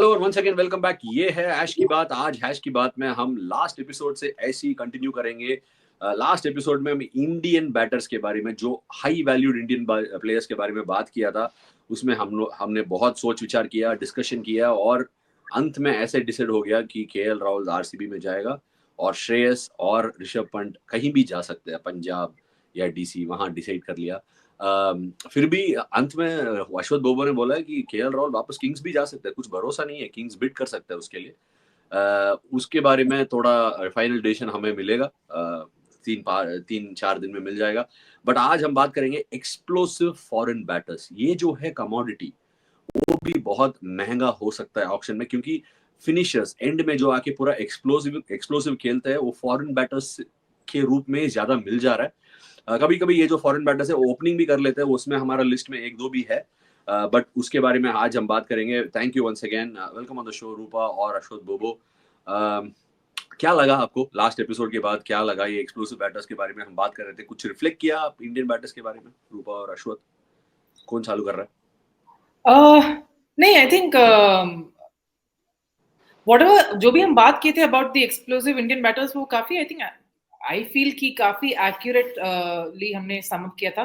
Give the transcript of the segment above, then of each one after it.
Hello और once again welcome back. ये है ऐश की बात। आज हैश की बात में हम लास्ट एपिसोड से ऐसे ही कंटिन्यू करेंगे। लास्ट एपिसोड में हम इंडियन बैटर्स के बारे में, जो हाई वैल्यूड इंडियन प्लेयर्स के बारे में बात किया था, उसमें हमने बहुत सोच विचार किया, डिस्कशन किया और अंत में ऐसे डिसाइड हो गया कि केएल राहुल आरसीबी में जाएगा और श्रेयस और ऋषभ पंत कहीं भी जा सकते हैं, पंजाब या डीसी, वहां डिसाइड कर लिया। फिर भी अंत में अश्वत बोबो ने बोला है कि केएल राहुल वापस किंग्स भी जा सकते हैं, कुछ भरोसा नहीं है, किंग्स बिड कर सकते हैं उसके लिए। उसके बारे में थोड़ा फाइनल डिसीजन हमें मिलेगा, 3-4 दिन में मिल जाएगा। बट आज हम बात करेंगे एक्सप्लोसिव फॉरेन बैटर्स। ये जो है कमोडिटी, वो भी बहुत महंगा हो सकता है ऑक्शन में, क्योंकि फिनिशर्स एंड में जो आके पूरा एक्सप्लोसिव खेलते हैं, वो फॉरेन बैटर्स के रूप में ज्यादा मिल जा रहा है। कभी कभी ये जो फॉरेन बैटर्स है ओपनिंग भी कर लेते हैं, उसमें हमारा लिस्ट में एक दो भी है, बट उसके बारे में आज हम बात करेंगे। Thank you once again, welcome on the show Rupa और अश्वत बोबो। क्या लगा आपको लास्ट एपिसोड के बाद? क्या लगा ये एक्सप्लोसिव बैटर्स के बारे में हम बात कर रहे थे, कुछ रिफ्लेक्ट किया आप इंडियन बैटर्स के बारे में? रूपा और अश्वत, कौन चालू कर रहा है? नहीं, आई थिंक व्हाटएवर जो भी हम बात किए थे about the explosive Indian batters, वो काफी आई थिंक आई फील कि काफी एक्यूरेटली हमने सम अप किया था।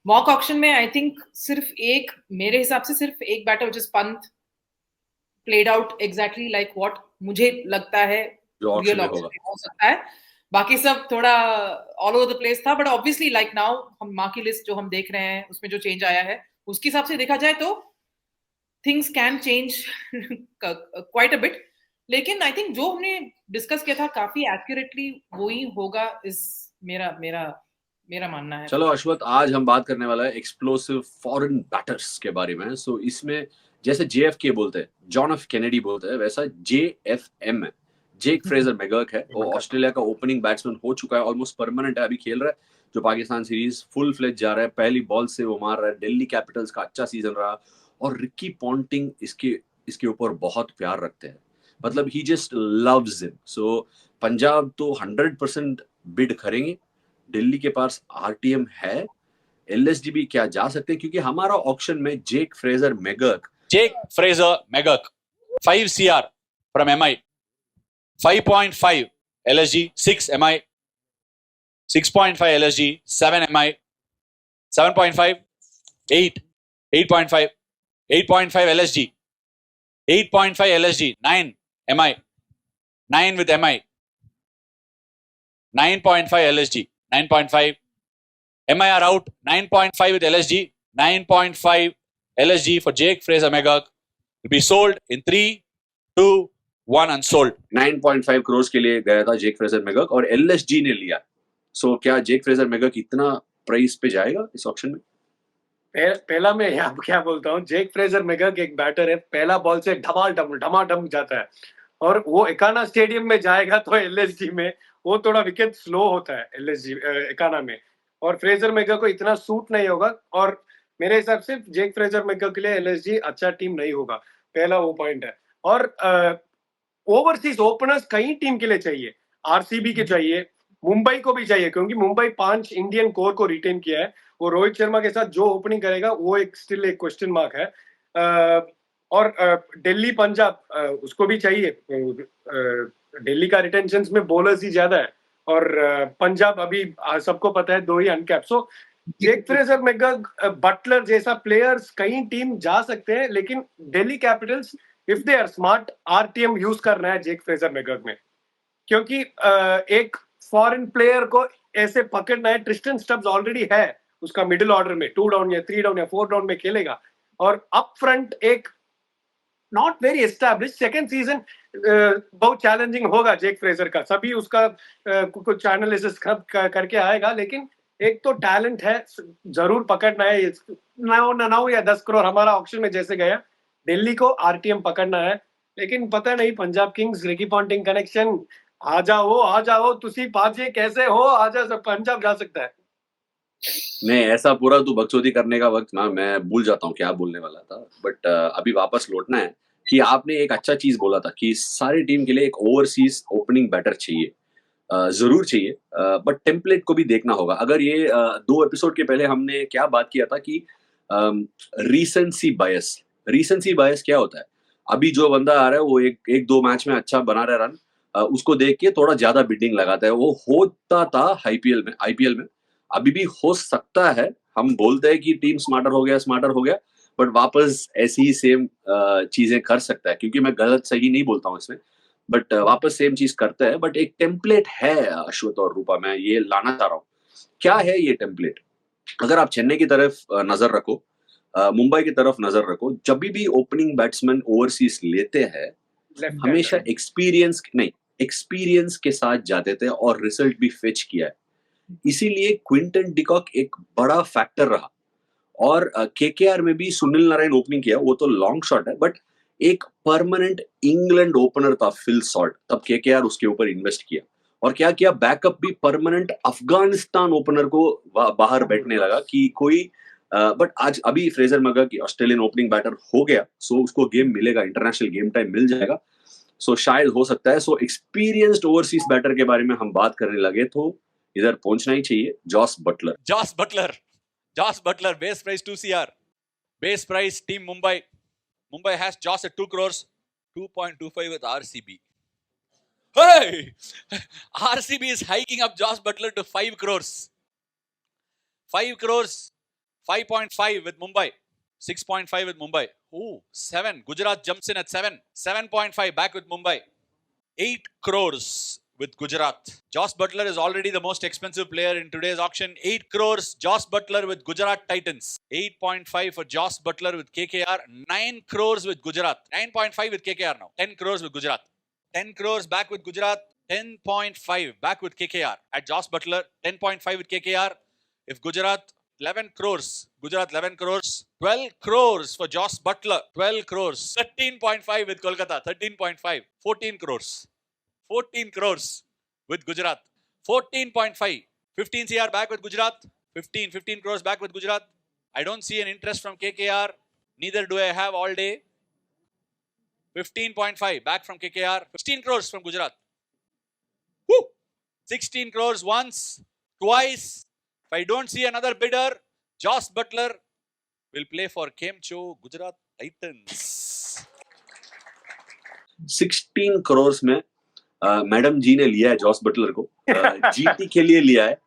मॉक ऑक्शन में आई थिंक सिर्फ एक, मेरे हिसाब से सिर्फ एक बैटर जिस Pant played out exactly like what मुझे लगता है जो रियल ऑक्शन में ऑक्शन होगा। में हो सकता है। बाकी सब थोड़ा ऑल ओवर द प्लेस था, बट ऑब्वियसली लाइक नाउ हम माँ की लिस्ट जो हम देख रहे हैं उसमें जो चेंज आया है उसके हिसाब से देखा जाए तो things can change quite a bit. लेकिन आई थिंक जो हमने डिस्कस किया था काफी एक्यूरेटली वही होगा, इस मेरा मेरा मेरा मानना है। चलो अश्वत, आज हम बात करने वाला है एक्सप्लोसिव फॉरेन बैटर्स के बारे में। सो इसमें जैसे जेएफके बोलते हैं, जॉन एफ कैनेडी बोलते हैं, वैसा जेएफएम है, जेक फ्रेजर मैगर्क है। वो ऑस्ट्रेलिया का ओपनिंग बैट्समैन हो चुका है, ऑलमोस्ट परमानेंट है, अभी खेल रहा है। जो पाकिस्तान सीरीज फुल फ्लेज जा रहा है, पहली बॉल से वो मार रहा है। दिल्ली कैपिटल्स का अच्छा सीजन रहा और रिकी पॉन्टिंग इसके ऊपर बहुत प्यार रखते हैं, मतलब ही जस्ट लव्स हिम। सो पंजाब तो 100% बिड करेंगे। दिल्ली के पास आरटीएम है, एलएसजी भी क्या जा सकते हैं, क्योंकि हमारा ऑक्शन में जेक Fraser McGurk 5 CR from MI, 5.5 LSG, 6 MI, 6.5 LSG, 7 MI, 7.5, 8, 8.5, 8.5 LSG, 8.5 LSG, 9 MI, 9 with MI, 9.5 LSG, 9.5 MI are out, 9.5 with LSG, 9.5 LSG for Jake Fraser Megak will be sold in 3, 2, 1 unsold. 9.5 crore के लिए गया था जेक Fraser McGurk और LSG ने लिया। सो क्या जेक Fraser McGurk इतना price पे जाएगा इस ऑक्शन में? पहला मैं क्या बोलता हूँ, जेक फ्रेजर मैगर्क एक बैटर है, पहला बॉल से ढमाढम जाता है और वो एकाना स्टेडियम में जाएगा तो एलएसजी में वो थोड़ा विकेट स्लो होता है एलएसजी एकाना में, और फ्रेजर मैगर्क को इतना सूट नहीं होगा। और मेरे हिसाब से जेक फ्रेजर मैगर्क के लिए एलएसजी अच्छा टीम नहीं होगा, पहला वो पॉइंट है। और ओवरसीज ओपनर्स कई टीम के लिए चाहिए, आरसीबी के चाहिए, मुंबई को भी चाहिए, क्योंकि मुंबई 5 इंडियन कोर को रिटेन किया है। वो रोहित शर्मा के साथ जो ओपनिंग करेगा वो एक स्टिल एक क्वेश्चन मार्क है। और दिल्ली पंजाब उसको भी चाहिए। दिल्ली का रिटेंशन में बॉलर्स ही ज्यादा है और पंजाब अभी सबको पता है 2 ही uncapped. So Jake Fraser McGurk, Buttler जैसा प्लेयर्स कई टीम जा सकते हैं, लेकिन Delhi Capitals if they are smart RTM use करना है जेक फ्रेजर मैगर्क में, क्योंकि एक फॉरेन प्लेयर को ऐसे पकड़ना है। ट्रिस्टन स्टब्स ऑलरेडी है उसका मिडिल ऑर्डर में, 2 डाउन या 3 डाउन या 4 डाउन में खेलेगा, और अप फ्रंट एक not very establish second season बहुत चैलेंजिंग होगा जेक फ्रेजर का। सभी उसका कुछ एनालिसिस करके आएगा, लेकिन एक तो टैलेंट है, जरूर पकड़ना है। 9 या 10 करोड़ हमारा ऑक्शन में जैसे गया, दिल्ली को आरटीएम पकड़ना है। लेकिन पता नहीं Punjab Kings Ricky Ponting connection, आ जाओ तुसी पाजे कैसे हो, आजा सब पंजाब जा सकता है। नहीं, ऐसा पूरा तू बकचोदी करने का वक्त ना, मैं भूल जाता हूँ क्या बोलने वाला था। बट अभी वापस लौटना है कि आपने एक अच्छा चीज बोला था कि सारी टीम के लिए एक ओवरसीज ओपनिंग बैटर चाहिए, जरूर चाहिए, बट टेम्पलेट को भी देखना होगा। अगर ये 2 एपिसोड के पहले हमने क्या बात किया था कि रीसेंसी बायस क्या होता है? अभी जो बंदा आ रहा है वो एक दो मैच में अच्छा बना रहा है रन, उसको देख के थोड़ा ज्यादा बिडिंग लगाता है। वो होता था आईपीएल में अभी भी हो सकता है। हम बोलते हैं कि टीम स्मार्टर हो गया, बट वापस ऐसी ही सेम चीजें कर सकता है, क्योंकि मैं गलत सही नहीं बोलता हूँ इसमें, बट वापस सेम चीज करता है। बट एक टेम्पलेट है अश्वत और रूपा, मैं ये लाना चाह रहा हूँ। क्या है ये टेम्पलेट? अगर आप चेन्नई की तरफ नजर रखो, मुंबई की तरफ नजर रखो, जब भी ओपनिंग बैट्समैन ओवरसीज लेते हैं हमेशा एक्सपीरियंस के साथ जाते थे और रिजल्ट भी फेच किया है। इसीलिए क्विंटन डिकॉक एक बड़ा फैक्टर रहा। और केकेआर में भी सुनील नारायण ओपनिंग किया, वो तो लॉन्ग शॉट है, बट एक परमानेंट इंग्लैंड ओपनर था फिल सॉल्ट, तब केकेआर उसके ऊपर इन्वेस्ट किया। और क्या किया, बैकअप भी परमानेंट अफगानिस्तान ओपनर को बाहर बैठने लगा कि कोई बट आज अभी फ्रेजर मैकगर्क की ऑस्ट्रेलियन ओपनिंग बैटर हो गया, सो उसको गेम मिलेगा, इंटरनेशनल गेम टाइम मिल जाएगा, सो शायद हो सकता है। सो एक्सपीरियंस्ड ओवरसीज बैटर के बारे में हम बात करने लगे तो इधर पहुंचना ही चाहिए, Jos Buttler. Josh Butler, base price 2 CR. Base price team Mumbai. Mumbai has Josh at 2 crores, 2.25 with RCB. Hey! RCB is hiking up Josh Butler to 5 crores. 5 crores, 5.5 with Mumbai. 6.5 with Mumbai. Ooh, 7. Gujarat jumps in at 7. 7.5 back with Mumbai. 8 crores with Gujarat. Josh Butler is already the most expensive player in today's auction. 8 crores, Josh Butler with Gujarat Titans. 8.5 for Josh Butler with KKR. 9 crores with Gujarat. 9.5 with KKR now. 10 crores with Gujarat. 10 crores back with Gujarat. 10.5 back with KKR. At Josh Butler, 10.5 with KKR. If Gujarat, 11 crores. Gujarat, 11 crores. 12 crores for Josh Butler. 12 crores. 13.5 with Kolkata. 13.5. 14 crores. 14 crores with Gujarat. 14.5. 15 CR back with Gujarat. 15 crores back with Gujarat. I don't see an interest from KKR. Neither do I have all day. 15.5 back from KKR. 16 crores from Gujarat. Woo! 16 crores once, twice. If I don't see another bidder, Josh Butler will play for Kemcho Gujarat Titans. 16 crore में madam जी ने लिया है Jos Buttler को, GT के लिए लिया है।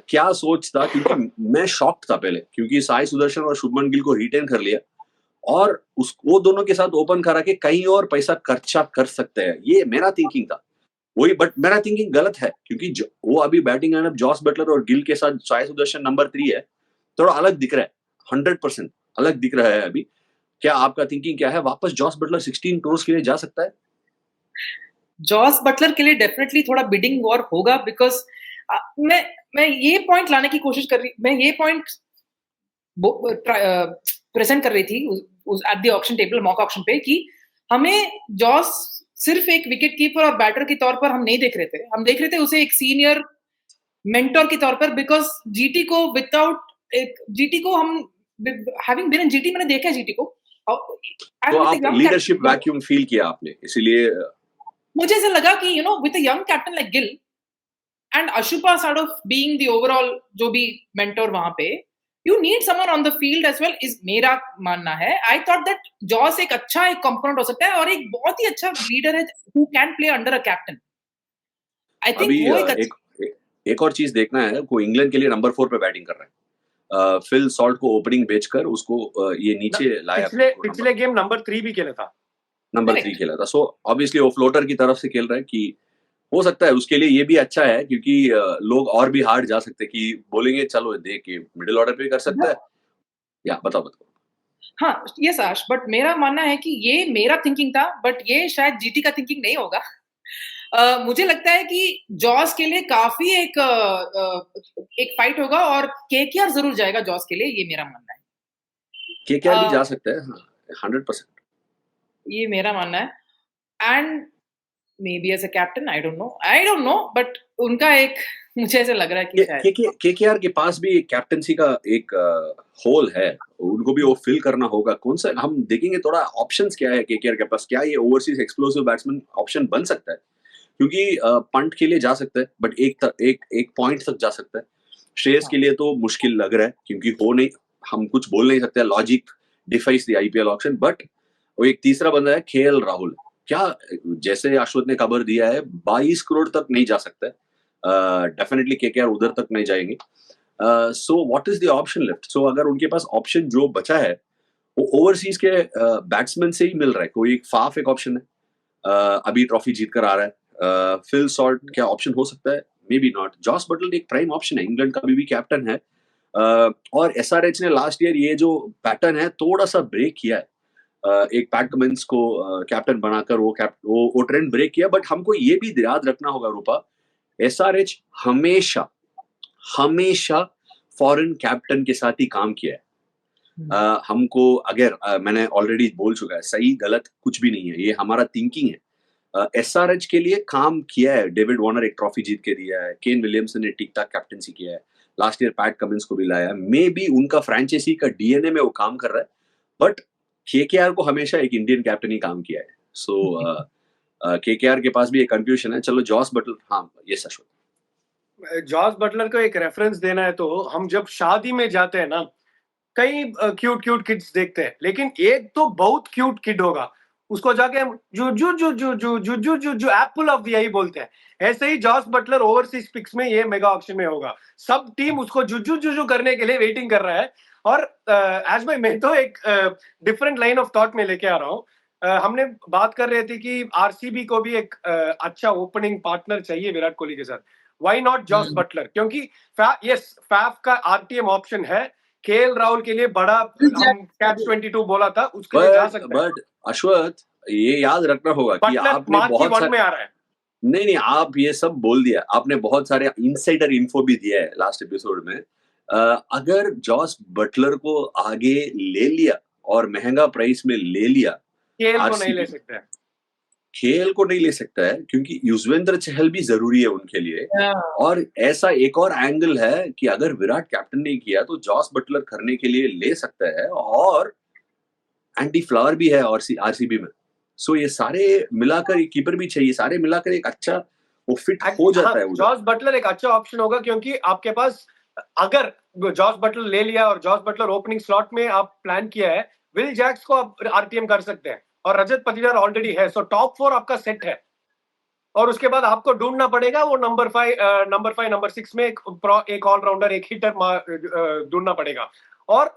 क्या सोच था, क्योंकि मैं शॉक्ड था पहले, क्योंकि साई सुदर्शन और शुभमन गिल को रिटेन कर लिया और वो दोनों के साथ ओपन करा के कहीं और पैसा खर्चा कर सकते हैं, ये मेरा थिंकिंग था वही। बट मेरा थिंकिंग गलत है, क्योंकि वो अभी बैटिंग लाइनअप जॉस बटलर और गिल के साथ साई सुदर्शन नंबर 3 है, थोड़ा अलग दिख रहा है, 100% अलग दिख रहा है अभी। क्या आपका थिंकिंग क्या है? वापस जॉस बटलर 16 करोड़ के लिए जा सकता है? जॉस बटलर के लिए डेफिनेटली थोड़ा बिडिंग वॉर होगा, बिकॉज मैं ये पॉइंट लाने की कोशिश कर रही, मैं ये पॉइंट प्रेजेंट कर रही थी at the auction table, mock auction पे, कि हमें जॉस सिर्फ एक विकेट कीपर और बैटर के तौर पर हम नहीं देख रहे थे, हम देख रहे थे उसे एक सीनियर मेंटोर के तौर पर, बिकॉज जीटी को हम हैविंग बीन इन जीटी, मैंने देखा है जीटी को, तो आप लीडरशिप वैक्यूम फील किया आपने, इसीलिए मुझे ऐसा लगा कि with a young captain like Gill and अशुपा sort of being the overall जो भी मेंटोर वहां पे, you need someone on the field as well, is मेरा मानना है। आई थॉट दैट जॉस एक अच्छा एक कंपोनेंट हो सकता है और एक बहुत ही अच्छा लीडर है who can play under a captain. I think वो एक और चीज देखना है, वो इंग्लैंड के लिए नंबर 4 पे बैटिंग कर रहा है, फिल सॉल्ट को ओपनिंग भेजकर उसको ये नीचे लाया। पिछले गेम नंबर 3 भी खेला था, नंबर 3 खेला था। सो ऑब्वियसली वो फ्लोटर की तरफ से खेल रहा है, कि हो सकता है उसके लिए ये भी अच्छा है, क्योंकि लोग और भी हार्ड जा सकते हैं, कि बोलेंगे चलो देख के मिडिल ऑर्डर पे कर सकता है, या बताओ। हाँ यस आश, बट मेरा मानना है कि ये मेरा थिंकिंग था, बट ये शायद जीटी का थिंकिंग नहीं होगा। मुझे लगता है कि जॉस के लिए काफी एक फाइट होगा और केकेआर जरूर जाएगा जॉस के लिए, ये मेरा मानना है। केकेआर भी जा सकता है, हाँ, 100%, ये मेरा मानना है। And maybe as a captain, I don't know, but उनका एक मुझे ऐसा लग रहा है कि केकेआर के पास भी कैप्टनसी का एक होल है, उनको भी वो फिल करना होगा। कौन सा हम देखेंगे, थोड़ा ऑप्शंस क्या है केकेआर के पास, क्या ये ओवरसीज एक्सप्लोसिव बैट्समैन ऑप्शन बन सकता है? क्योंकि पंट के लिए जा सकता है, बट एक पॉइंट तक जा सकता है। श्रेयस के लिए तो मुश्किल लग रहा है, क्योंकि हो नहीं, हम कुछ बोल नहीं सकते, logic defies the IPL option, but वो एक तीसरा बंदा है केएल राहुल। क्या जैसे अश्वत ने खबर दिया है 22 करोड़ तक नहीं जा सकता है, डेफिनेटली केकेआर उधर तक नहीं जाएंगे। So what is the option left? So अगर उनके पास ऑप्शन जो बचा है वो ओवरसीज के बैट्समैन से ही मिल रहा है। कोई एक फाफ एक ऑप्शन है, अभी ट्रॉफी जीत कर आ रहा है। फिल सॉल्ट क्या ऑप्शन हो सकता है? Maybe not. Jos Buttler एक प्राइम ऑप्शन है, इंग्लैंड का अभी भी कैप्टन है। और एसआरएच ने लास्ट ईयर ये जो पैटर्न है थोड़ा सा ब्रेक किया है। एक पैट कमिंस को कैप्टन बनाकर वो ट्रेंड ब्रेक किया। बट हमको ये भी याद रखना होगा रूपा, एसआरएच हमेशा हमेशा फॉरेन कैप्टन के साथ ही काम किया है। हमको अगर मैंने ऑलरेडी बोल चुका है, सही गलत कुछ भी नहीं है, ये हमारा थिंकिंग है। एसआरएच के लिए काम किया है। डेविड वार्नर एक ट्रॉफी जीत के दिया है, केन विलियमसन ने ठीक ठाक कैप्टनसी किया है, लास्ट ईयर पैट कमिंस को भी लाया। मे बी उनका फ्रेंचाइजी का डीएनए में वो काम कर रहा है, बट केकेआर को हमेशा एक इंडियन कैप्टन ही काम किया है। सो केकेआर के पास भी एक कंफ्यूजन है। चलो जॉस बटलर, हाँ ये सच हो। जॉस बटलर को एक रेफरेंस देना है तो हम जब शादी में जाते हैं ना, कई क्यूट क्यूट किड्स देखते हैं, लेकिन एक तो बहुत क्यूट किड होगा, उसको जाके हम जू जू जू जू जू जू जू जू जू एप्पल ऑफ द ईयर बोलते हैं। ऐसे ही जॉस बटलर ओवरसीज पिक्स में ये मेगा ऑक्शन में होगा। सब टीम उसको जू जू जू जू करने के लिए वेटिंग कर रहा है। और आज भाई मैं तो एक डिफरेंट लाइन ऑफ थॉट में लेके आ रहा हूँ। हमने बात कर रहे थे कि आरसीबी को भी एक अच्छा ओपनिंग पार्टनर चाहिए विराट कोहली के साथ। Why not Jos Buttler? क्योंकि यस फैफ का आरटीएम ऑप्शन है। केएल राहुल के लिए बड़ा हम कैच 22 बोला था, उसके लिए जा सकते हैं। बट अश्वत ये याद रखना होगा कि आपने बहुत सारे में आ रहा है। नहीं, आप ये सब बोल दिया, आपने बहुत सारे इनसाइडर इन्फो भी दिया है लास्ट एपिसोड में। अगर जॉस बटलर को आगे ले लिया और महंगा प्राइस में ले लिया, केएल को नहीं ले सकते हैं। खेल को नहीं ले सकता है क्योंकि युजवेंद्र चहल भी जरूरी है उनके लिए। और ऐसा एक और एंगल है कि अगर विराट कैप्टन नहीं किया तो जॉस बटलर करने के लिए ले सकता है, और एंटी फ्लावर भी है और आरसीबी में। सो ये सारे मिलाकर, कीपर भी चाहिए, सारे मिलाकर एक अच्छा वो फिट हो जाता है। जॉस बटलर एक अच्छा ऑप्शन होगा क्योंकि आपके पास अगर जॉस बटलर ले लिया और जॉस बटलर ओपनिंग स्लॉट में आप प्लान किया है, विल जैक्स को आप आरटीएम कर सकते हैं और रजत पाटीदार ऑलरेडी है। सो टॉप 4 आपका सेट है। और उसके बाद आपको ढूंढना पड़ेगा वो नंबर 5 नंबर 6 में एक ऑलराउंडर, एक हिटर ढूंढना पड़ेगा। और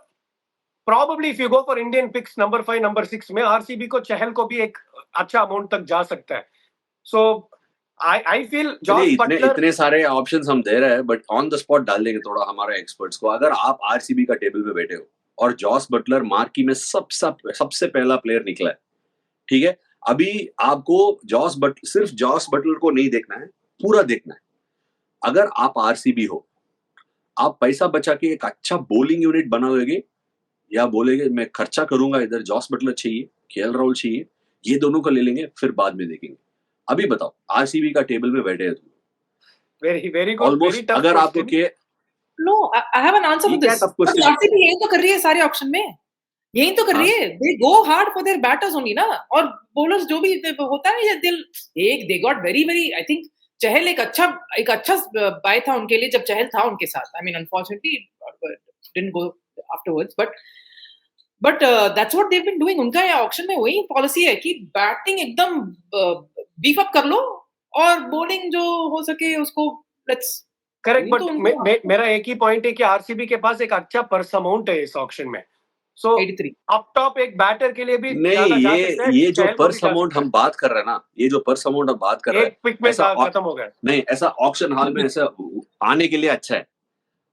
probably if you go for Indian picks number 5 number 6 में आरसीबी को चहल को भी एक अच्छा अमाउंट तक जा सकता है। सो आई फील जॉस बटलर, इतने सारे ऑप्शंस हम दे रहे हैं, बट ऑन द स्पॉट डाल देंगे थोड़ा हमारे एक्सपर्ट्स को। अगर आप आरसीबी का टेबल पे बैठे हो और जॉस बटलर मार्की में सबसे पहला प्लेयर निकला है, ठीक है, अभी आपको सिर्फ जॉस बटलर को नहीं देखना है, पूरा देखना है। अगर आप आरसीबी हो, आप पैसा बचा के एक अच्छा बोलिंग यूनिट बनाओगे या बोलेगे मैं खर्चा करूंगा, इधर जॉस बटलर चाहिए, केएल राहुल चाहिए, ये दोनों को ले लेंगे, फिर बाद में देखेंगे। अभी बताओ, आरसीबी का टेबल में बैठे हो तुम, वेरी गुड, ऑलमोस्ट। अगर आपको के no, I have an answer for this. RCB यही तो कर रही है सारे ऑप्शन में, यही तो कर रही है। They go hard for their batters only ना, और बोलर्स जो भी होता है ये दिल एक they got very I think Chahal एक अच्छा बाय था उनके लिए जब चहल था उनके साथ। I mean unfortunately didn't go afterwards, but that's what they have been doing. उनका ये ऑक्शन में वही पॉलिसी है कि बैटिंग एकदम बीफ अप कर लो और बॉलिंग जो हो सके उसको लेट्स करेक्ट। बट मेरा एक ही पॉइंट है कि आरसीबी के पास एक अच्छा पर्स अमाउंट है इस ऑक्शन में। सो 83 अप टॉप एक बैटर के लिए भी नहीं, ये जो पर्स अमाउंट हम बात कर रहे हैं ना, ये जो पर्स अमाउंट हम बात कर रहे हैं, एक पिक में खत्म हो गया। नहीं, ऐसा ऑक्शन हाल में ऐसा आने के लिए अच्छा है।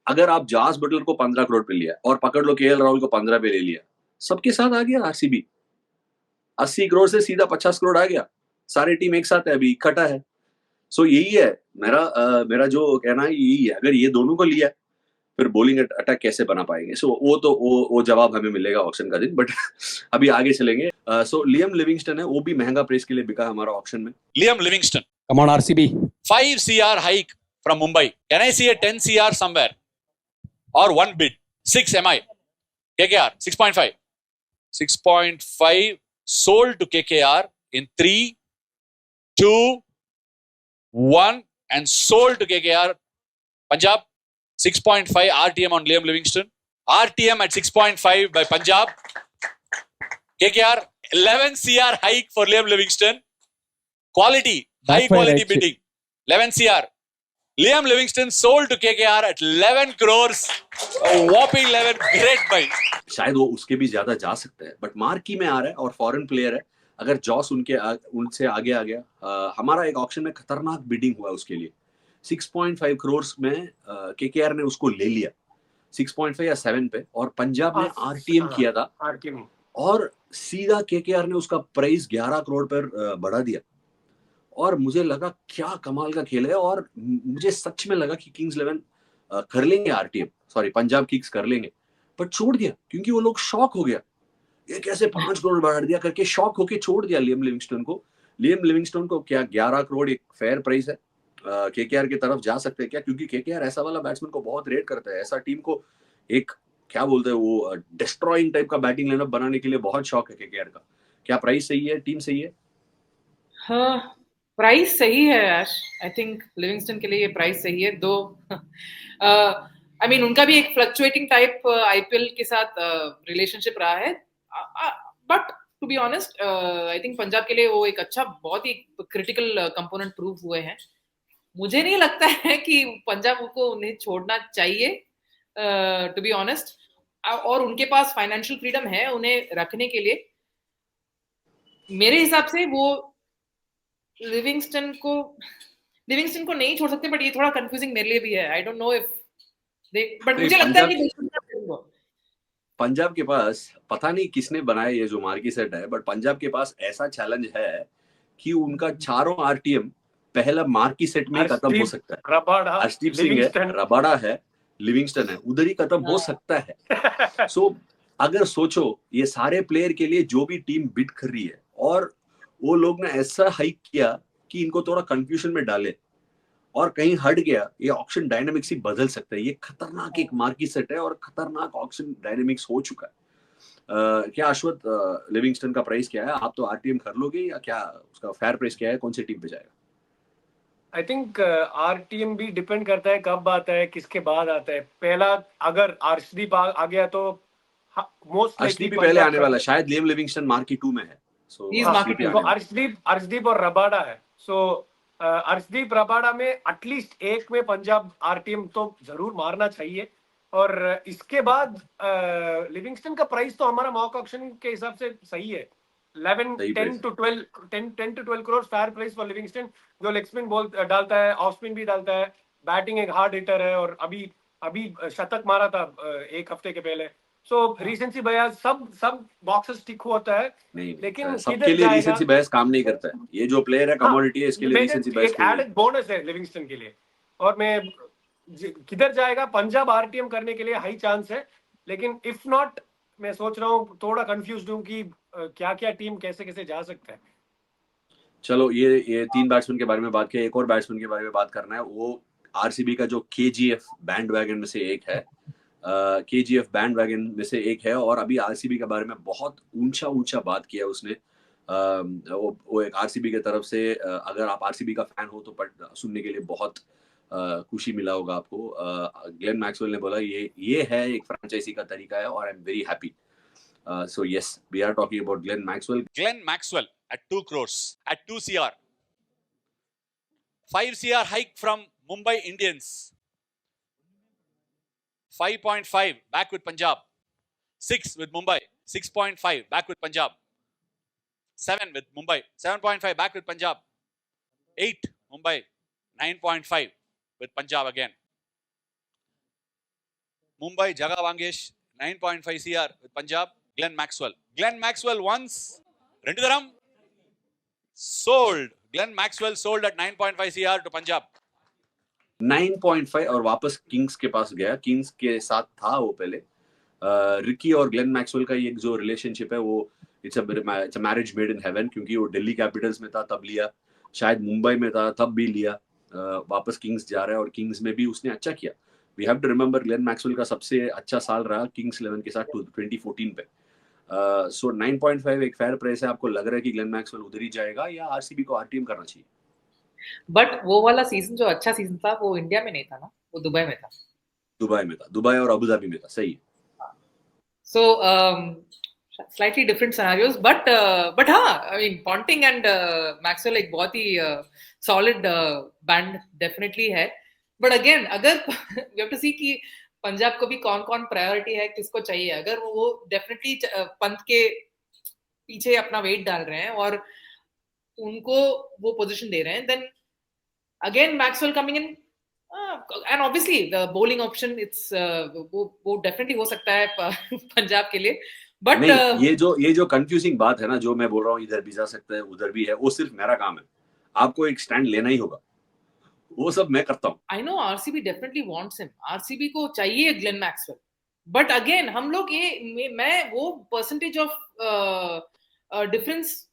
अगर आप जॉस बटलर को 15 करोड़ पे लिया और पकड़ लो केएल राहुल को 15 पे ले लिया, सबके साथ आ गया आरसीबी। 80 करोड़ से सीधा 50 करोड़ आ गया, सारी टीम एक साथ है, अभी इकट्ठा है। सो यही है मेरा जो कहना है, यही है। अगर ये दोनों को लिया फिर बॉलिंग अटैक कैसे बना पाएंगे? सो वो जवाब हमें मिलेगा ऑक्शन का दिन, बट अभी आगे चलेंगे। सो लियम लिविंगस्टन है, वो भी महंगा प्राइस के लिए बिका हमारा ऑक्शन में। Liam Livingston, Come on, RCB. 5 CR hike from Mumbai. Can I see a 10 CR somewhere? Or one bid? 6 MI. KKR, 6.5. 6.5 sold to KKR in 3, 2, 1 and sold to KKR. Punjab, 6.5 RTM on Liam Livingston. RTM at 6.5 by Punjab. KKR, 11 CR hike for Liam Livingston. Quality, high Backfire quality actually. bidding. 11 CR. Liam Livingston sold to KKR at 11 crores. A whopping 11. Great buy. शायद वो उसके भी ज्यादा जा सकता है, but marquee में आ रहा है और फॉरेन प्लेयर है. अगर जॉस उनसे आगे आ गया, हमारा एक ऑक्शन में खतरनाक बिडिंग हुआ उसके लिए. 6.5 करोड़ में केकेआर ने उसको ले लिया 6.5 या 7 पे, और पंजाब ने आरटीएम किया था आरटीएम और सीधा केकेआर ने उसका प्राइस 11 करोड़ पर बढ़ा दिया. और मुझे लगा क्या कमाल का खेल है, और मुझे सच में लगा कि किंग्स 11 कर लेंगे आरटीएम, सॉरी पंजाब किंग्स कर लेंगे, बट छोड़ दिया क्योंकि वो लोग शॉक हो गया, ये कैसे 5 करोड़ बढ़ा दिया करके शॉक होके छोड़ दिया लियम लिविंगस्टन को. लियम लिविंगस्टन को क्या 11 करोड़ एक फेयर प्राइस है, केकेआर की तरफ जा सकते हैं क्या? क्योंकि केकेआर ऐसा वाला बैट्समैन को बहुत रेट करता है, ऐसा टीम को एक क्या बोलते हैं वो डिस्ट्रॉइंग टाइप का बैटिंग लाइनअप बनाने के लिए बहुत शौक है केकेआर का. क्या प्राइस सही है, टीम सही है? हाँ, प्राइस सही है यार. आई थिंक लिविंगस्टन के लिए ये प्राइस सही है. दो आई मीन उनका भी एक फ्लक्चुएटिंग टाइप आईपीएल के साथ रिलेशनशिप रहा है, but to be honest I think Punjab के लिए वो एक अच्छा बहुत ही क्रिटिकल कंपोनेंट प्रूव हुए हैं. मुझे नहीं लगता है कि पंजाब को उन्हें छोड़ना चाहिए टू बी ऑनेस्ट, और उनके पास फाइनेंशियल फ्रीडम है उन्हें रखने के लिए. मेरे हिसाब से वो लिविंगस्टन को नहीं छोड़ सकते, बट ये थोड़ा कंफ्यूजिंग मेरे लिए भी है. आई don't know if they, but मुझे लगता है कि they should not do it. Punjab के पास पता नहीं किसने बनाया ये जो मार्की सेट है, बट पंजाब के पास ऐसा चैलेंज है कि उनका चारों आरटीएम पहला मार्की सेट में खत्म हो सकता है. रबाडा, अर्शदीप सिंह है, रबाडा है, लिविंगस्टन है, उधर ही खत्म हो सकता है. सो अगर सोचो ये सारे प्लेयर के लिए जो भी टीम बिड कर रही है, और वो लोग ने ऐसा हाइक किया कि इनको थोड़ा कंफ्यूजन में डाले, और कहीं हट गया, ये ऑक्शन डायनामिक्स ही बदल सकता है. ये खतरनाक एक मार्की सेट है और खतरनाक ऑक्शन डायनामिक्स हो चुका है. क्या अश्वत, लिविंगस्टन का प्राइस क्या है? आप तो आरटीएम कर लोगे या क्या उसका फेयर प्राइस क्या है, कौन सी टीम पे जाएगा? आई थिंक आरटीएम भी डिपेंड करता है कब आता है, किसके बाद आता है. पहला अगर अर्शदीप आ गया तो मोस्ट अर्शदीप भी पहले आने वाला, शायद लियम लिविंगस्टन मार्की 2 में है. सो अर्शदीप और रबाडा है. सो अर्शदीप रबाडा में एटलीस्ट एक में पंजाब आरटीएम तो जरूर मारना चाहिए. और इसके बाद लिविंगस्टन का प्राइस तो हमारा मॉक ऑक्शन के हिसाब से सही है. 10 to 12 crore fair price for Livingstone, जो लेग स्पिन बॉल डालता है, ऑफ स्पिन भी डालता है, बैटिंग एक हार्ड हिटर है, और अभी शतक मारा था एक हफ्ते के पहले. सो रीसेंसी बयास सब बॉक्सेस टिक होता है. नहीं, लेकिन सबके लिए रीसेंसी बायस काम नहीं करता है. ये जो प्लेयर है कमोडिटी है, इसके लिए रीसेंसी बायस एक एडेड बोनस है लिविंगस्टन के लिए. और मैं किधर जाएगा, पंजाब आरटीएम करने के लिए हाई चांस है. लेकिन इफ नॉट, मैं सोच रहा हूँ, थोड़ा कंफ्यूज्ड हूँ कि क्या क्या टीम कैसे जा सकता है. चलो ये 3 बैट्समैन के बारे में बात किया, एक और बैट्समैन के बारे में बात करना है. वो आरसीबी का जो केजीएफ बैंड वैगन में से एक है, केजीएफ बैंड वैगन में से एक है, और अभी आरसीबी के बारे में बहुत ऊंचा बात किया उसने. वो एक आरसीबी की तरफ से, अगर आप आरसीबी का फैन हो तो सुनने के लिए बहुत खुशी मिला होगा आपको. ग्लेन मैक्सवेल ने बोला ये है एक फ्रेंचाइजी का तरीका है, और I am very happy. So yes, we are talking about Glenn Maxwell. Glenn Maxwell at 2 crores, at 2 CR. 5 CR hike from Mumbai Indians. 5.5 back with Punjab. 6 with Mumbai. 6.5 back with Punjab. 7 with Mumbai. 7.5 back with Punjab. 8 Mumbai. 9.5 with Punjab again. Mumbai Jaga Vangesh 9.5 CR with Punjab. Glenn Maxwell once Rendudaram sold. Glenn Maxwell sold at 9.5 CR to Punjab. 9.5 और वापस Kings के पास गया. Kings के साथ था वो पहले. Ricky और ग्लेन मैक्सवेल का ये जो रिलेशनशिप है, वो it's a marriage made in heaven, क्योंकि वो दिल्ली कैपिटल्स में था तब लिया, शायद मुंबई में था तब भी लिया, वापस किंग्स जा रहा है, और किंग्स में भी उसने अच्छा किया. We have to remember Glenn Maxwell का सबसे अच्छा साल रहा किंग्स 11 के साथ 2014 पे. सो 9.5 एक फेयर प्राइस है. आपको लग रहा है कि ग्लेन मैक्सवेल उधर ही जाएगा या आरसीबी को आरटीएम करना चाहिए? बट वो वाला सीजन जो अच्छा सीजन था वो इंडिया में नहीं था ना, वो दुबई में था. दुबई और अबू धाबी में था. सही है. सो slightly different scenarios, but हाँ, I mean Ponting and Maxwell एक बहुत ही solid band definitely है. But again, अगर we have to see कि पंजाब को भी कौन-कौन प्रायोरिटी है, किसको चाहिए. अगर वो definitely पंत के पीछे अपना वेट डाल रहे हैं और उनको वो पोजीशन दे रहे हैं, then again Maxwell coming in, and obviously the bowling option, it's वो definitely हो सकता है पंजाब के लिए. बट ये जो कंफ्यूजिंग बात है ना, जो मैं बोल रहा हूँ इधर भी जा सकता है उधर भी है, वो सिर्फ मेरा काम है. आपको एक स्टैंड लेना ही होगा, वो सब मैं करता हूँ. I know RCB definitely wants him, RCB को चाहिए ग्लेन मैक्सवेल. बट अगेन हम लोग ये मैं वो परसेंटेज ऑफ डिफरेंस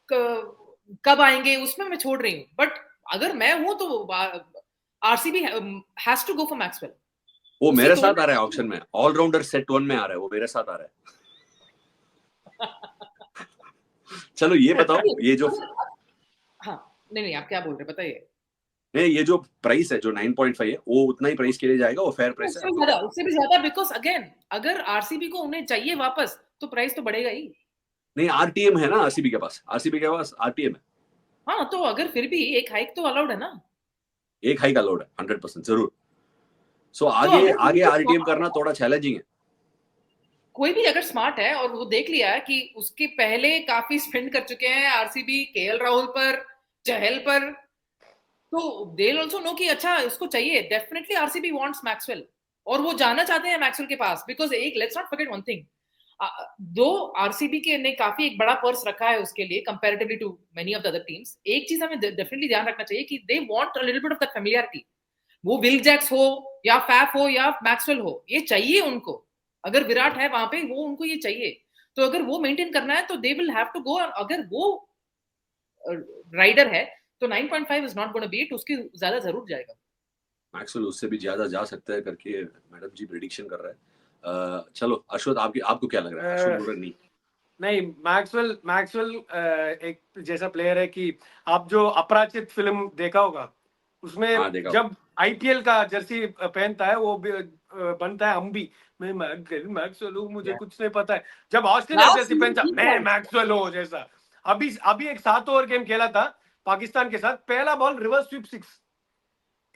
कब आएंगे उसमें मैं छोड़ रही हूँ. बट अगर मैं हूं तो RCB has to go for Maxwell. वो मेरे साथ आ रहा है ऑक्शन में, ऑलराउंडर सेट 1 में आ रहा है, वो मेरे साथ आ रहा है. चलो ये बताओ, ये जो हाँ नहीं आप क्या बोल रहे बताइए. नहीं, ये जो प्राइस है जो 9.5 है, वो उतना ही प्राइस के लिए जाएगा, वो फेयर प्राइस है. उससे भी ज्यादा, बिकॉज अगेन अगर आरसीबी को उन्हें चाहिए वापस तो प्राइस तो बढ़ेगा ही. नहीं, आरटीएम है ना आरसीबी के पास आरटीएम है. हाँ तो अगर फिर भी एक हाइक तो अलाउड है ना. एक हाइक अलाउड है 100% जरूर. सो आगे आरटीएम करना थोड़ा चैलेंजिंग है. कोई भी अगर स्मार्ट है और वो देख लिया है कि उसके पहले काफी स्पेंड कर चुके हैं आरसीबी केएल राहुल पर, चहल पर, तो दे विल आल्सो नो कि अच्छा इसको चाहिए. डेफिनेटली आरसीबी वांट्स मैक्सवेल और वो जाना चाहते हैं मैक्सवेल के पास. बिकॉज एक let's not forget one thing, दो आरसीबी के ने काफी एक बड़ा पर्स रखा है उसके लिए comparatively to many of the other teams. एक चीज हमें डेफिनेटली ध्यान रखना चाहिए कि they want a little bit of that familiarity. वो विल जैक्स हो या फैफ हो या मैक्सवेल हो, ये चाहिए उनको. अगर विराट है वहां पे, वो उनको ये चाहिए. तो अगर वो मेंटेन करना है तो they will have to go. अगर वो राइडर है तो 9.5 is not gonna be it, उसके ज्यादा जरूर जाएगा. मैक्सवेल उससे भी ज्यादा जा सकता है करके मैडम जी प्रेडिक्शन कर रहा है. चलो अश्वत, आपको क्या लग रहा है? अश्वत बोल रहा नहीं, मैक्सवेल एक जैसा प्लेयर है कि आप जो अपराजित फिल्म देखा होगा उसमें जब आईपीएल का जर्सी पहनता है वो बनता है अम्बी, मैं मैक्सवेल हूँ, मुझे कुछ नहीं पता है. जब ऑस्ट्रेलिया जर्सी पहनता मैं मैक्सवेल हूँ जैसा. अभी एक 7 ओवर गेम खेला था पाकिस्तान के साथ, पहला बॉल रिवर्स स्वीप 6.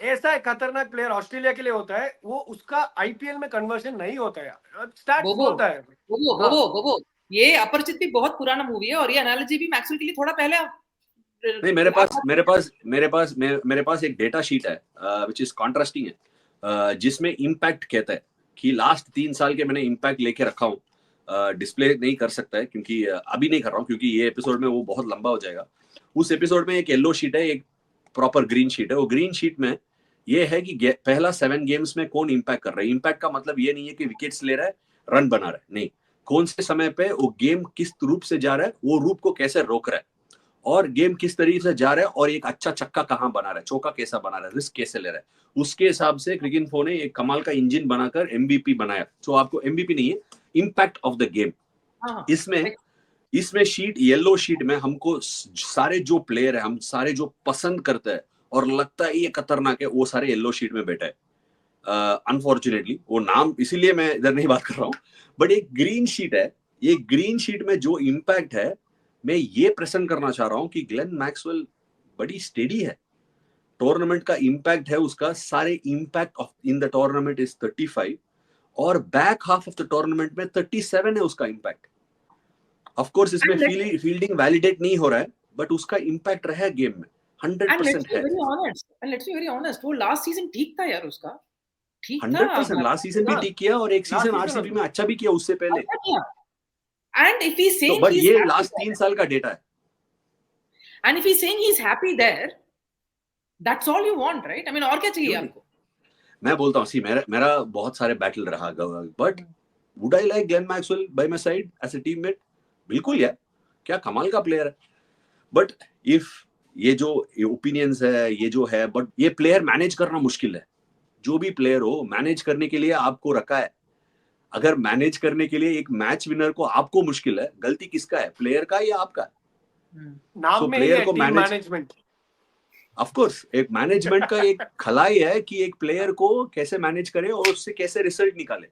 ऐसा एक खतरनाक प्लेयर ऑस्ट्रेलिया के लिए होता है, वो उसका आईपीएल में कन्वर्जन नहीं होता है, स्टैट्स होता है. वो ये अपरिचित भी बहुत पुराना मूवी है और ये एनालॉजी भी मैक्सवेल के लिए थोड़ा पहले. नहीं, मेरे पास एक डेटा शीट है व्हिच इज कॉन्ट्रास्टिंग है, जिसमें इंपैक्ट कहता है कि लास्ट 3 साल के मैंने इंपैक्ट लेके रखा हूँ. डिस्प्ले नहीं कर सकता है क्योंकि अभी नहीं कर रहा हूँ, क्योंकि ये एपिसोड में वो बहुत लंबा हो जाएगा. उस एपिसोड में एक येलो शीट है, एक प्रॉपर ग्रीन शीट है. वो ग्रीन शीट में ये है कि पहला 7 गेम्स में कौन इंपैक्ट कर रहा है. इंपैक्ट का मतलब ये नहीं है कि विकेट्स ले रहा है, रन बना रहा है, नहीं. कौन से समय पे वो गेम किस रूप से जा रहा है, वो रूप को कैसे रोक रहा है, और गेम किस तरीके से जा रहा है, और एक अच्छा छक्का कहाँ बना रहा है, चौका कैसा बना रहा है, रिस्क कैसे ले रहा है. उसके हिसाब से क्रिकइन्फो ने एक कमाल का इंजन बनाकर एमवीपी बनाया. तो आपको एमवीपी नहीं है, इंपैक्ट ऑफ द गेम. इसमें शीट, येलो शीट में हमको सारे जो प्लेयर है, हम सारे जो पसंद करते हैं और लगता है ये खतरनाक है, वो सारे येलो शीट में बैठा है. अनफॉर्चुनेटली वो नाम इसीलिए मैं इधर नहीं बात कर रहा हूँ. बट एक ग्रीन शीट है, ये ग्रीन शीट में जो इंपैक्ट है, मैं ये प्रेजेंट करना चाह रहा हूँ कि ग्लेन मैक्सवेल बड़ी स्टेडी है. टूर्नामेंट का इंपैक्ट है उसका, सारे impact of in the tournament is 35 और back half of the tournament में 37 है उसका इंपैक्ट. ऑफ कोर्स इसमें फील्डिंग वैलिडेट नहीं हो रहा है, बट उसका इंपैक्ट रहा है गेम में 100% है. लेट्स बी वेरी ऑनेस्ट, वो लास्ट सीजन ठीक था यार उसका, ठीक था 100%. लास्ट सीजन भी ठीक किया और एक सीजन आरसीबी में अच्छा भी किया उससे पहले. And if he's saying, but ये लास्ट 3 साल का डेटा है. And if he's saying he's happy there, that's all you want, right? I mean, और क्या चाहिए आपको? मैं बोलता हूँ, सी मेरा बहुत सारे बैटल रहा, but would I like Glenn Maxwell by my side as a teammate? बिल्कुल यार, क्या कमाल का प्लेयर है. बट इफ ये जो ओपिनियंस है, ये जो है, बट ये प्लेयर मैनेज करना मुश्किल है. जो भी प्लेयर हो, मैनेज करने के लिए आपको रखा है. अगर मैनेज करने के लिए एक मैच विनर को आपको मुश्किल है, गलती किसका है, प्लेयर का या आपका? नाम में प्लेयर को मैनेजमेंट, ऑफ कोर्स एक मैनेजमेंट का एक खलाई है कि एक प्लेयर को कैसे मैनेज करे और उससे कैसे रिजल्ट निकाले.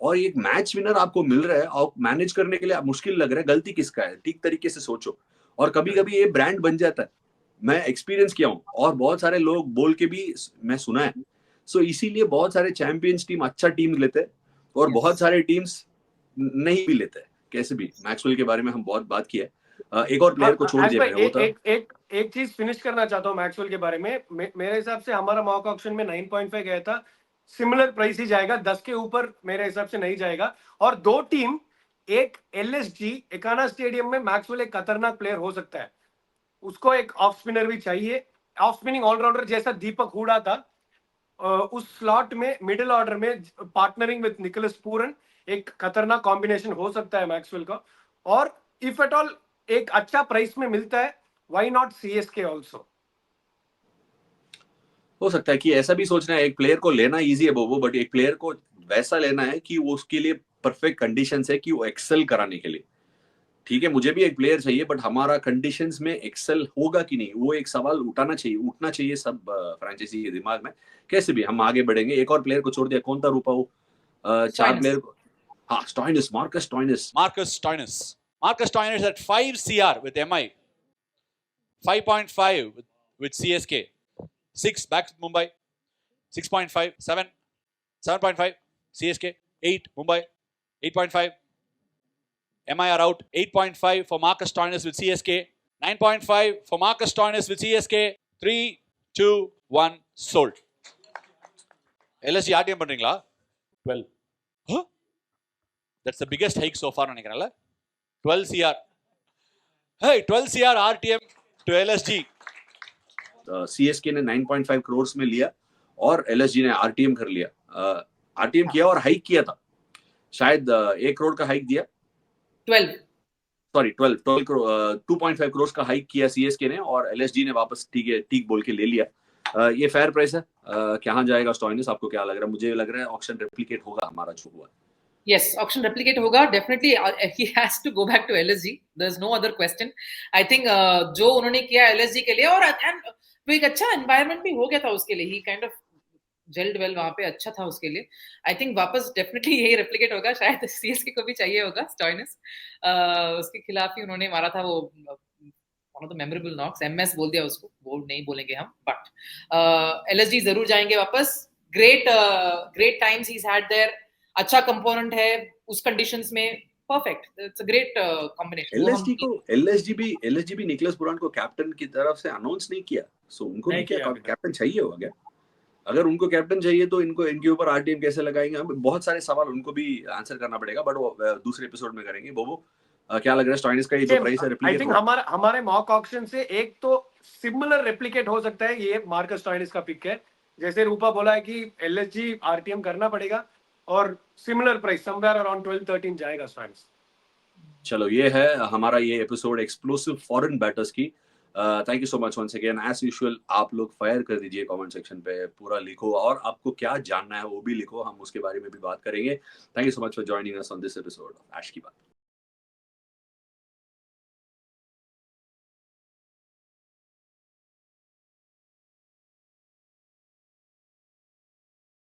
और एक मैच विनर आपको मिल रहा है और मैनेज करने के लिए आप मुश्किल लग रहा है, गलती किसका है, ठीक तरीके से सोचो। और कभी कभी ये ब्रांड बन जाता है, मैं एक्सपीरियंस किया हूँ और बहुत सारे लोग बोल के भी मैं सुना है। सो इसीलिए बहुत सारे चैंपियंस टीम अच्छा टीम लेते हैं और Yes. बहुत सारे टीम्स नहीं भी लेते हैं। कैसे भी मैक्सवेल के बारे में हम बहुत बात किया है, एक और प्लेयर को छोड़ दिया मैंने, वो था एक चीज फिनिश करना चाहता हूँ मैक्सवेल के बारे में। मेरे हिसाब से हमारा मॉक ऑक्शन में 9.5 गया था, सिमिलर प्राइस ही जाएगा, 10 के ऊपर मेरे हिसाब से नहीं जाएगा। और दो टीम, एक एलएसजी एकाना स्टेडियम में मैक्सवेल एक खतरनाक प्लेयर हो सकता है, उसको एक ऑफ स्पिनर भी चाहिए, ऑफ स्पिनिंग ऑलराउंडर जैसा दीपक हुडा था। उस स्लॉट में मिडिल ऑर्डर में पार्टनरिंग विद निकोलस पूरन एक खतरनाक कॉम्बिनेशन हो सकता है मैक्सवेल का। और इफ एट ऑल एक अच्छा प्राइस में मिलता है, व्हाई नॉट सीएसके आल्सो। हो सकता है कि ऐसा भी सोचना है, एक प्लेयर को लेना इजी है बोबो, बट एक प्लेयर को वैसा लेना है कि वो उसके लिए परफेक्ट कंडीशंस है कि वो एक्सेल कराने के लिए। ठीक है, मुझे भी एक प्लेयर चाहिए, बट हमारा कंडीशंस में एक्सेल होगा कि नहीं, वो एक सवाल उठना चाहिए सब फ्रेंचाइजी के दिमाग में। कैसे भी हम आगे बढ़ेंगे। एक और प्लेयर को छोड़ दिया, कौन था रूपा वो? 4 प्लेयर को, हाँ, Stoinis, Marcus Stoinis. Marcus Stoinis at 5 CR with MI, 5.5 with CSK, 6 back to Mumbai, 6.5, 7, 7.5 CSK, 8 Mumbai, 8.5 MI are out, 8.5 for Marcus Stoinis with CSK, 9.5 for Marcus Stoinis with CSK, 3, 2, 1 sold. LSG RTM பண்றீங்களா? 12. Huh? That's the biggest hike so far நினைக்கிறேன்ல. 12 CR. Hey, 12 CR RTM to LSG. CSK ने 9.5 करोड़ में लिया और LSG ने RTM कर लिया। RTM किया और हाइक किया था, शायद 1 करोड़ का हाइक दिया, 12 करोड़, 2.5 करोड़ का हाइक किया सीएसके ने और एलएसजी ने वापस ठीक बोल के ले लिया। ये फेयर प्राइस है। कहाँ जाएगा स्टॉइनिस, आपको क्या लग रहा है? मुझे लग रहा है ऑक्शन रेप्लिकेट होगा हमारा जो हुआ। Yes, auction replicate होगा definitely. He has to go back to LSG. There's no other question. I think जो उन्होंने किया LSG के लिए, और वो एक अच्छा environment भी हो गया था उसके लिए. He kind of gelled well वहाँ पे, अच्छा था उसके लिए. I think वापस definitely यही replicate होगा. शायद CSK को भी चाहिए होगा Stoinis. उसके खिलाफ ही उन्होंने मारा था वो one of the memorable knocks. MS बोल दिया उसको, वो नहीं बोलेंगे हम. But LSG जरूर जाएंगे वापस. Great times he's had there. अच्छा कंपोनेंट है उस कंडीशंस में, perfect, it's a great combination. LSG भी निकोलस पुरान को कैप्टन की तरफ से अनाउंस नहीं किया, सो उनको भी क्या कैप्टन चाहिए होगा क्या? अगर उनको कैप्टन चाहिए तो इनके ऊपर आरटीएम कैसे लगाएंगे? बहुत सारे सवाल उनको भी आंसर करना पड़ेगा, बट वो दूसरे एपिसोड में करेंगे। बोबो, क्या लग रहा है स्टॉइनिस का ये जो प्राइस है रेप्लिकेट होगा? आई थिंक हमारे मॉक ऑक्शन से एक तो सिमिलर रेप्लिकेट हो सकता है, ये मार्कस स्टॉइनिस का पिक है। जैसे रूपा बोला है कि एलएसजी आरटीएम करना पड़ेगा और सिमिलर प्राइस समवेयर अराउंड 12-13 जाएगा स्टॉइनिस। चलो, ये है हमारा ये एपिसोड एक्सप्लोसिव फॉरेन बैटर्स की। Thank you so much once again. As usual आप लोग फायर कर दीजिए कमेंट सेक्शन पे, पूरा लिखो और आपको क्या जानना है वो भी लिखो, हम उसके बारे में भी बात करेंगे। Thank you so much for joining us on this episode of Ash की बात।